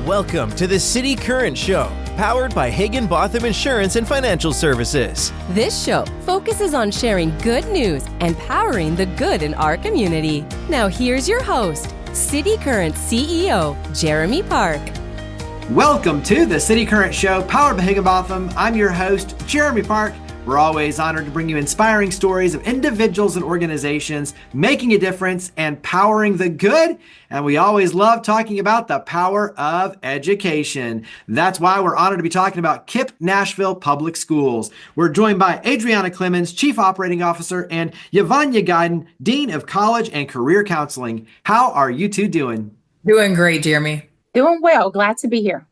Welcome to the City Current Show, powered by Higginbotham Insurance and Financial Services. This show focuses on sharing good news and powering the good in our community. Now here's your host, City Current CEO, Jeremy Park. Welcome to the City Current Show, powered by Higginbotham. I'm your host, Jeremy Park. We're always honored to bring you inspiring stories of individuals and organizations making a difference and powering the good. And we always love talking about the power of education. That's why we're honored to be talking about KIPP Nashville Public Schools. We're joined by Adrianna Clemons, Chief Operating Officer, and Yvonya Guydon, Dean of College and Career Counseling. How are you two doing? Doing great, Jeremy. Doing well. Glad to be here.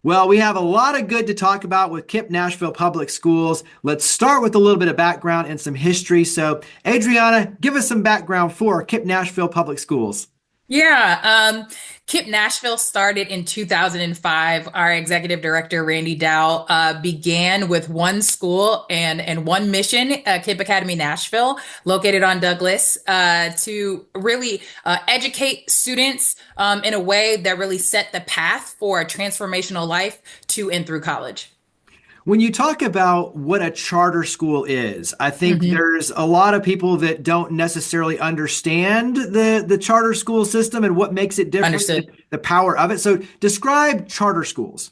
Well, we have a lot of good to talk about with KIPP Nashville Public Schools. Let's start with a little bit of background and some history. So, Adrianna, give us some background for KIPP Nashville Public Schools. Yeah, KIPP Nashville started in 2005. Our executive director, Randy Dow, began with one school and one mission, KIPP Academy Nashville, located on Douglas, to really educate students in a way that really set the path for a transformational life to and through college. When you talk about what a charter school is, I think there's a lot of people that don't necessarily understand the charter school system and what makes it different, the power of it. So describe charter schools.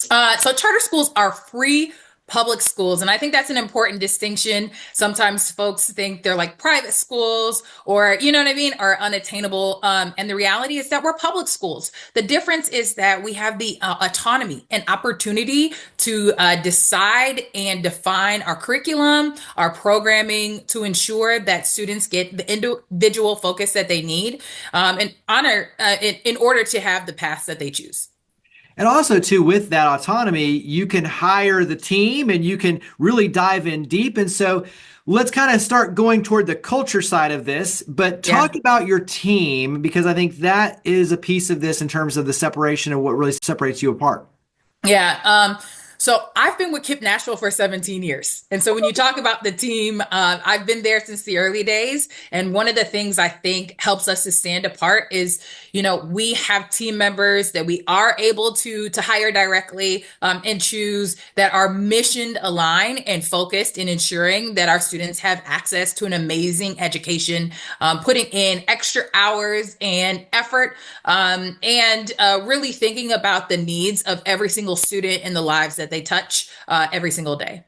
So charter schools are free public schools. And I think that's an important distinction. Sometimes folks think they're like private schools or, you know what I mean, are unattainable. And the reality is that we're public schools. The difference is that we have the autonomy and opportunity to decide and define our curriculum, our programming to ensure that students get the individual focus that they need in order to have the paths that they choose. And also, too, with that autonomy, you can hire the team and you can really dive in deep. And so let's kind of start going toward the culture side of this, but talk about your team, because I think that is a piece of this in terms of the separation and what really separates you apart. Yeah. So I've been with KIPP Nashville for 17 years. And so when you talk about the team, I've been there since the early days. And one of the things I think helps us to stand apart is, you know, we have team members that we are able to hire directly and choose that are mission aligned and focused in ensuring that our students have access to an amazing education, putting in extra hours and effort and really thinking about the needs of every single student in the lives that they touch every single day.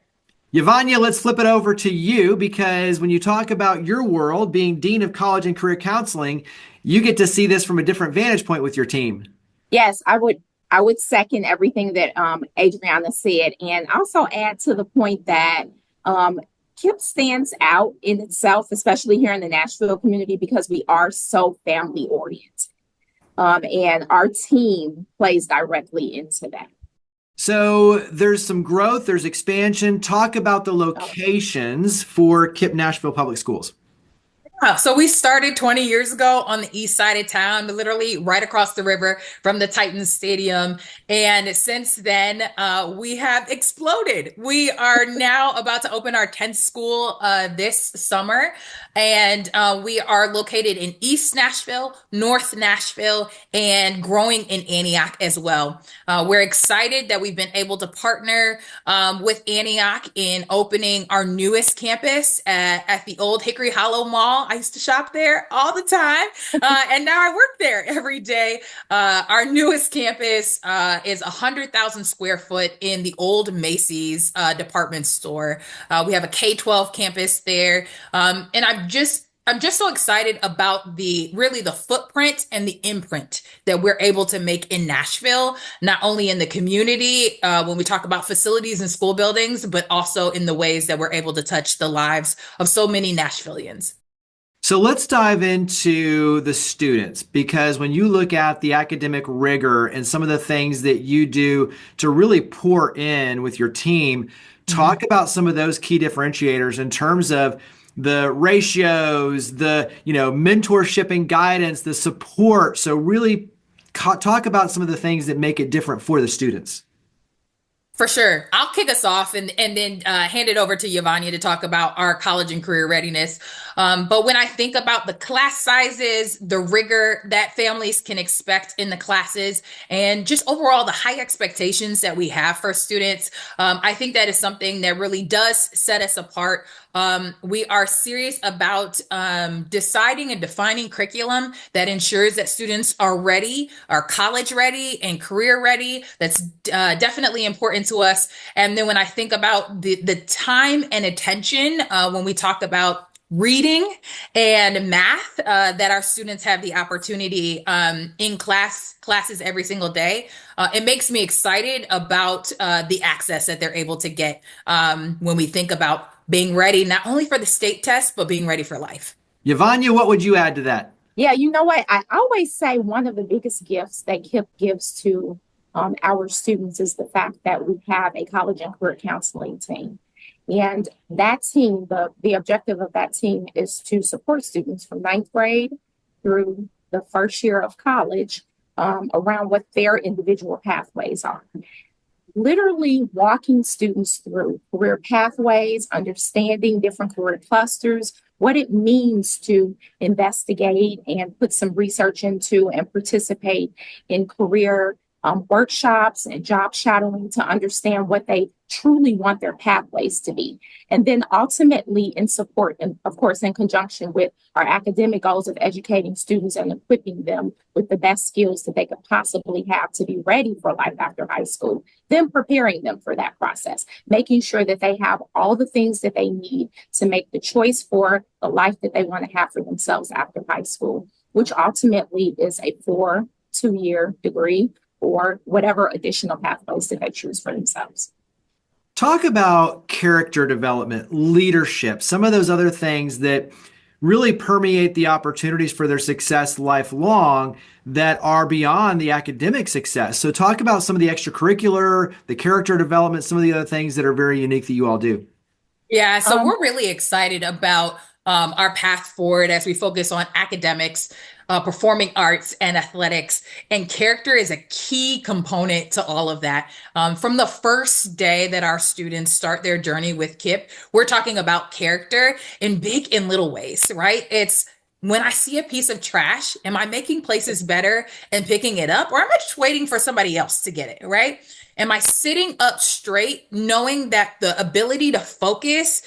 Yvonya, let's flip it over to you, because when you talk about your world, being Dean of College and Career Counseling, you get to see this from a different vantage point with your team. Yes, I would second everything that Adrianna said, and also add to the point that KIPP stands out in itself, especially here in the Nashville community, because we are so family oriented, and our team plays directly into that. So there's some growth, there's expansion. Talk about the locations for KIPP Nashville Public Schools. So we started 20 years ago on the east side of town, literally right across the river from the Titans Stadium. And since then, we have exploded. We are now about to open our 10th school this summer. And we are located in East Nashville, North Nashville, and growing in Antioch as well. We're excited that we've been able to partner with Antioch in opening our newest campus at the old Hickory Hollow Mall. I used to shop there all the time, and now I work there every day. Our newest campus is 100,000 square foot in the old Macy's department store. We have a K-12 campus there, and I'm just so excited about the footprint and the imprint that we're able to make in Nashville, not only in the community when we talk about facilities and school buildings, but also in the ways that we're able to touch the lives of so many Nashvillians. So let's dive into the students, because when you look at the academic rigor and some of the things that you do to really pour in with your team, talk about some of those key differentiators in terms of the ratios, the mentorship and guidance, the support. So really talk about some of the things that make it different for the students. For sure. I'll kick us off and then hand it over to Yvonya to talk about our college and career readiness. But when I think about the class sizes, the rigor that families can expect in the classes, and just overall the high expectations that we have for students, I think that is something that really does set us apart. We are serious about deciding and defining curriculum that ensures that students are ready, are college ready and career ready. That's definitely important to us. And then when I think about the time and attention, when we talk about reading and math, that our students have the opportunity in classes every single day, it makes me excited about the access that they're able to get when we think about being ready, not only for the state test, but being ready for life. Yvonya, what would you add to that? Yeah, you know what? I always say one of the biggest gifts that KIPP gives to our students is the fact that we have a college and career counseling team. And that team, the objective of that team is to support students from ninth grade through the first year of college around what their individual pathways are. Literally walking students through career pathways, understanding different career clusters, what it means to investigate and put some research into and participate in career workshops and job shadowing to understand what they truly want their pathways to be. And then ultimately in support, and of course, in conjunction with our academic goals of educating students and equipping them with the best skills that they could possibly have to be ready for life after high school, then preparing them for that process, making sure that they have all the things that they need to make the choice for the life that they want to have for themselves after high school, which ultimately is a 2-year degree or whatever additional pathways that they choose for themselves. Talk about character development, leadership, some of those other things that really permeate the opportunities for their success lifelong that are beyond the academic success. So talk about some of the extracurricular, the character development, some of the other things that are very unique that you all do. Yeah, so we're really excited about our path forward as we focus on academics, performing arts and athletics, and character is a key component to all of that. From the first day that our students start their journey with KIPP, we're talking about character in big and little ways, right? It's when I see a piece of trash, am I making places better and picking it up, or am I just waiting for somebody else to get it, right? Am I sitting up straight, knowing that the ability to focus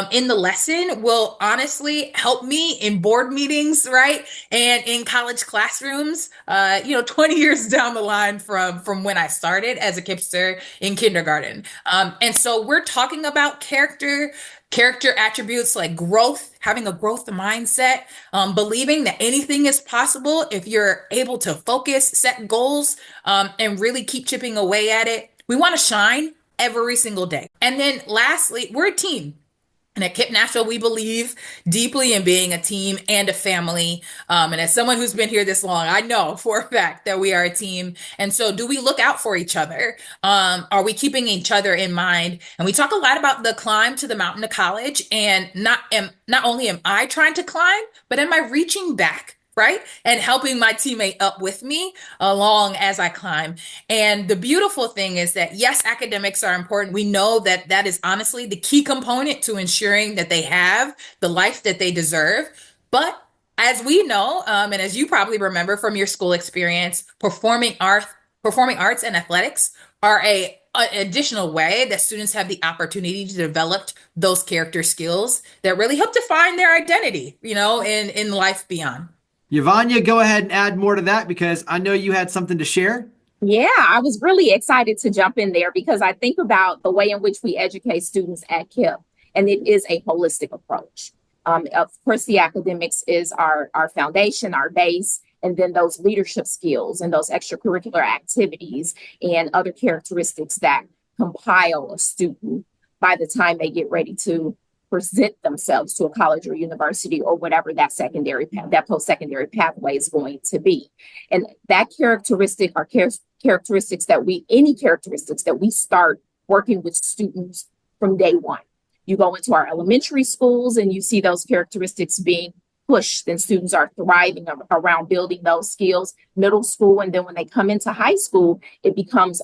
in the lesson will honestly help me in board meetings, right? And in college classrooms, 20 years down the line from when I started as a KIPPster in kindergarten. And so we're talking about character attributes like growth, having a growth mindset, believing that anything is possible if you're able to focus, set goals, and really keep chipping away at it. We want to shine every single day. And then lastly, we're a team. And at KIPP Nashville, we believe deeply in being a team and a family. And as someone who's been here this long, I know for a fact that we are a team. And so do we look out for each other? Are we keeping each other in mind? And we talk a lot about the climb to the mountain of college. And not only am I trying to climb, but am I reaching back? Right? And helping my teammate up with me along as I climb. And the beautiful thing is that, yes, academics are important. We know that that is honestly the key component to ensuring that they have the life that they deserve. But as we know, and as you probably remember from your school experience, performing arts and athletics are an additional way that students have the opportunity to develop those character skills that really help define their identity, in life beyond. Yvonya, go ahead and add more to that because I know you had something to share. Yeah, I was really excited to jump in there because I think about the way in which we educate students at KIPP, and it is a holistic approach. Of course, the academics is our foundation, our base, and then those leadership skills and those extracurricular activities and other characteristics that compile a student by the time they get ready to present themselves to a college or university or whatever that post-secondary pathway is going to be. And that characteristic are characteristics that we start working with students from day one. You go into our elementary schools and you see those characteristics being pushed and students are thriving around building those skills. Middle school, and then when they come into high school, it becomes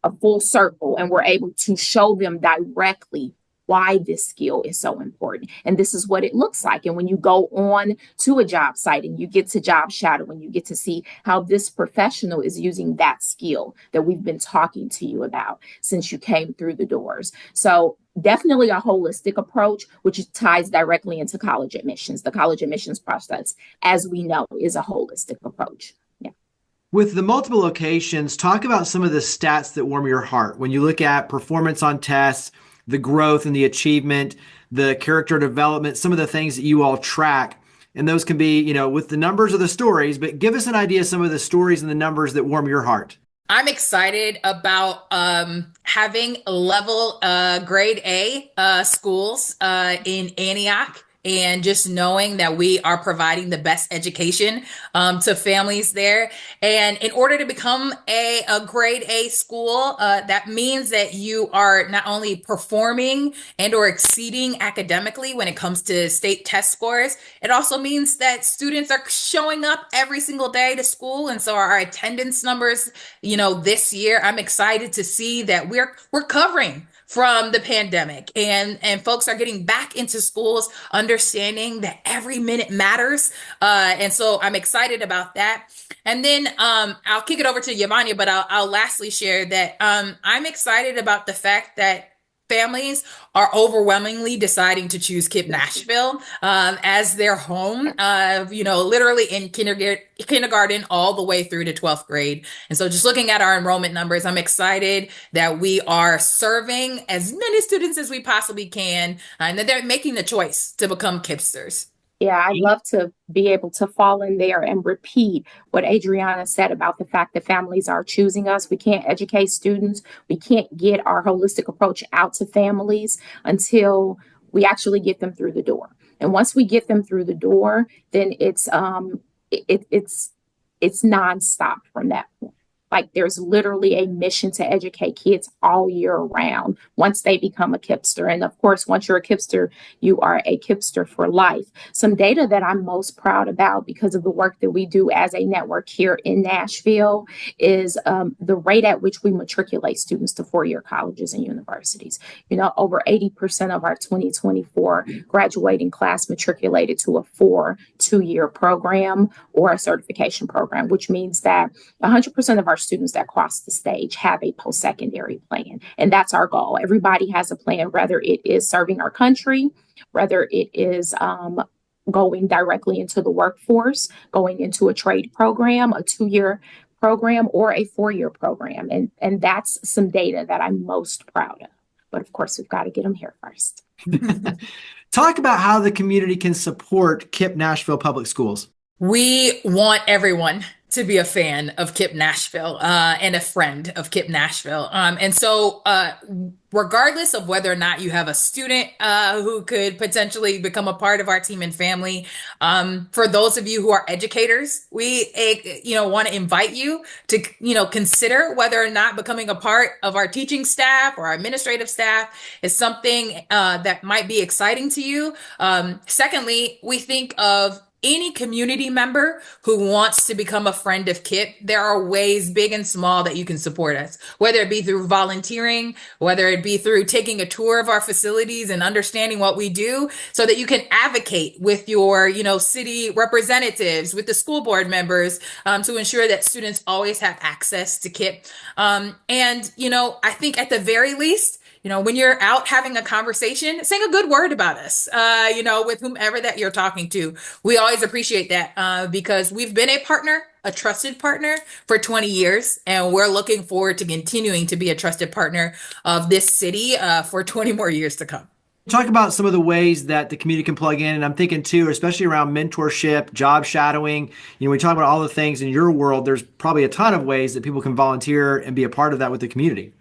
a full circle, and we're able to show them directly why this skill is so important. And this is what it looks like. And when you go on to a job site and you get to job shadow, and you get to see how this professional is using that skill that we've been talking to you about since you came through the doors. So definitely a holistic approach, which ties directly into college admissions. The college admissions process, as we know, is a holistic approach. Yeah. With the multiple locations, talk about some of the stats that warm your heart. When you look at performance on tests, the growth and the achievement, the character development, some of the things that you all track. And those can be, with the numbers or the stories, but give us an idea of some of the stories and the numbers that warm your heart. I'm excited about having level grade A schools in Antioch, and just knowing that we are providing the best education to families there. And in order to become a grade A school, that means that you are not only performing and or exceeding academically when it comes to state test scores, it also means that students are showing up every single day to school. And so our attendance numbers, this year, I'm excited to see that we're covering from the pandemic, and folks are getting back into schools, understanding that every minute matters. And so I'm excited about that. And then I'll kick it over to Yvonya, but I'll lastly share that I'm excited about the fact that families are overwhelmingly deciding to choose KIPP Nashville as their home, literally in kindergarten all the way through to 12th grade. And so just looking at our enrollment numbers, I'm excited that we are serving as many students as we possibly can, and that they're making the choice to become KIPPsters. Yeah, I'd love to be able to fall in there and repeat what Adrianna said about the fact that families are choosing us. We can't educate students. We can't get our holistic approach out to families until we actually get them through the door. And once we get them through the door, then it's nonstop from that point. Like, there's literally a mission to educate kids all year round once they become a KIPPster. And of course, once you're a KIPPster, you are a KIPPster for life. Some data that I'm most proud about because of the work that we do as a network here in Nashville is the rate at which we matriculate students to four-year colleges and universities. Over 80% of our 2024 graduating class matriculated to a 2-year program or a certification program, which means that 100% of our students that cross the stage have a post-secondary plan. And that's our goal. Everybody has a plan, whether it is serving our country, whether it is going directly into the workforce, going into a trade program, a 2-year program, or a 4-year program. And that's some data that I'm most proud of. But of course, we've got to get them here first. Talk about how the community can support KIPP Nashville Public Schools. We want everyone to be a fan of KIPP Nashville and a friend of KIPP Nashville. And so regardless of whether or not you have a student who could potentially become a part of our team and family, for those of you who are educators, we want to invite you to consider whether or not becoming a part of our teaching staff or our administrative staff is something that might be exciting to you. Secondly, we think of any community member who wants to become a friend of KIPP. There are ways, big and small, that you can support us, whether it be through volunteering, whether it be through taking a tour of our facilities and understanding what we do, so that you can advocate with your, city representatives, with the school board members, to ensure that students always have access to KIPP. I think at the very least, when you're out having a conversation, saying a good word about us, with whomever that you're talking to. We always appreciate that because we've been a trusted partner for 20 years, and we're looking forward to continuing to be a trusted partner of this city for 20 more years to come. Talk about some of the ways that the community can plug in. And I'm thinking too, especially around mentorship, job shadowing. We talk about all the things in your world. There's probably a ton of ways that people can volunteer and be a part of that with the community.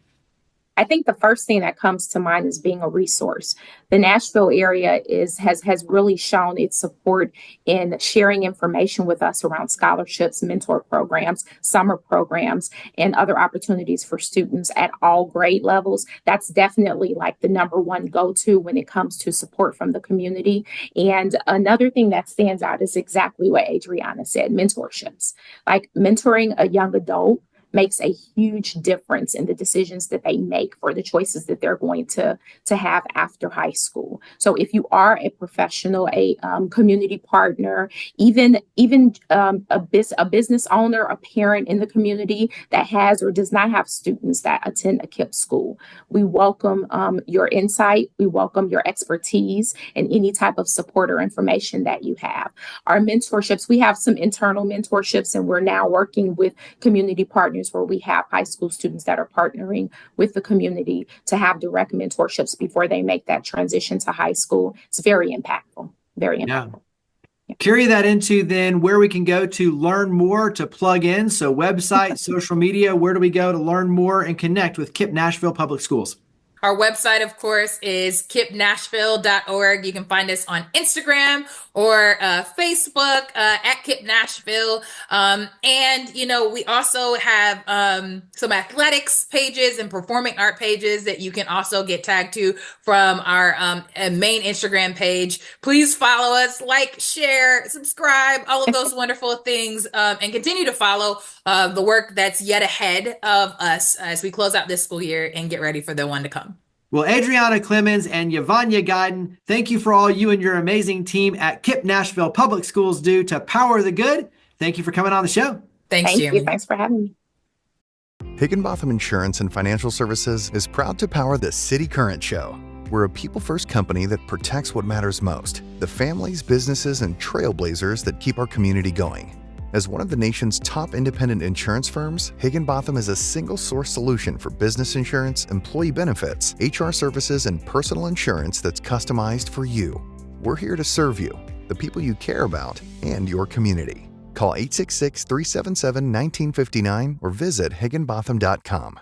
I think the first thing that comes to mind is being a resource. The Nashville area has really shown its support in sharing information with us around scholarships, mentor programs, summer programs, and other opportunities for students at all grade levels. That's definitely like the number one go-to when it comes to support from the community. And another thing that stands out is exactly what Adrianna said, mentorships. Like mentoring a young adult makes a huge difference in the decisions that they make for the choices that they're going to have after high school. So if you are a professional, a community partner, even a business owner, a parent in the community that has or does not have students that attend a KIPP school, we welcome your insight. We welcome your expertise and any type of support or information that you have. Our mentorships, we have some internal mentorships, and we're now working with community partners where we have high school students that are partnering with the community to have direct mentorships before they make that transition to high school. It's very impactful, very impactful. Yeah. Carry that into then where we can go to learn more, to plug in. So website, social media, where do we go to learn more and connect with KIPP Nashville Public Schools? Our website, of course, is kippnashville.org. You can find us on Instagram or Facebook at KIPP Nashville. And, we also have some athletics pages and performing art pages that you can also get tagged to from our main Instagram page. Please follow us, like, share, subscribe, all of those wonderful things, and continue to follow the work that's yet ahead of us as we close out this school year and get ready for the one to come. Well, Adrianna Clemons and Yvonya Guydon, thank you for all you and your amazing team at KIPP Nashville Public Schools do to power the good. Thank you for coming on the show. Thank you. Thanks for having me. Higginbotham Insurance and Financial Services is proud to power the City Current Show. We're a people-first company that protects what matters most, the families, businesses, and trailblazers that keep our community going. As one of the nation's top independent insurance firms, Higginbotham is a single-source solution for business insurance, employee benefits, HR services, and personal insurance that's customized for you. We're here to serve you, the people you care about, and your community. Call 866-377-1959 or visit higginbotham.com.